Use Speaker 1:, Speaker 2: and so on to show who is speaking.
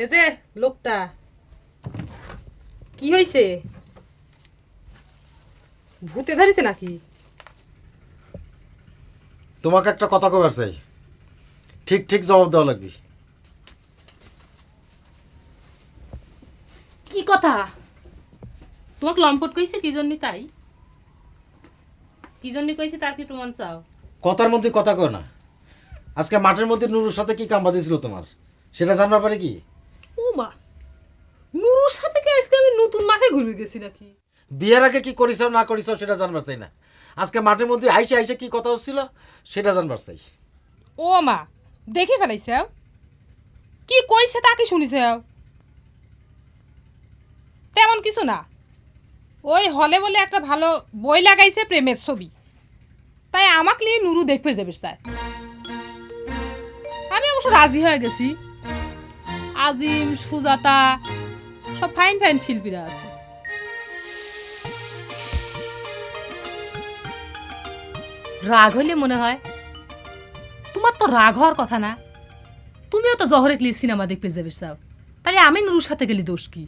Speaker 1: এই যে লোকটা কি হয়েছে? ভূতে ধরেছে নাকি?
Speaker 2: তোমাকে একটা কথা কবার চাই, ঠিক ঠিক জবাব দেওয়া লাগবে।
Speaker 1: কি কথা? তোমাকে লম্পট কইছে কি জন্য? তাই কি জন্য কইছে তার কি প্রমাণ চাও?
Speaker 2: কথার মধ্যে কথা কয় না। আজকে মাঠের মধ্যে নুরুর সাথে কি কাম বাঁধিয়েছিল তোমার, সেটা জানবার পারে কি?
Speaker 1: ও মা, নুরুর সাথে কি আজকে আমি নতুন মাঠে ঘুরে গেছি নাকি?
Speaker 2: বিয়ের আগে কি করিস না করিস সেটা জানবার চাই না, আজকে মাঠের মধ্যে আইসে আইসে কি কথা হচ্ছিল সেটা জানবার চাই।
Speaker 1: ও মা, দেখে ফেলাইছে কি কইছে তা কি শুনিছে? তেমন কিছু না, ওই হলে বলে একটা ভালো বই লাগাইছে প্রেমের ছবি, তাই আমাকে নিয়ে নুরু দেখতে যাবে তাই আমি অবশ্য রাজি হয়ে গেছি। আজিম, সুজাতা সব ফাইন ফাইন শিল্পীরা আছে। রাগ হইলে মনে হয় তোমার তো রাগ হওয়ার কথা না, তুমিও তো জহরে গেলে সিনেমা দেখতে যাবে চাও, তাহলে আমি নুরুর সাথে গেলে দোষ কি?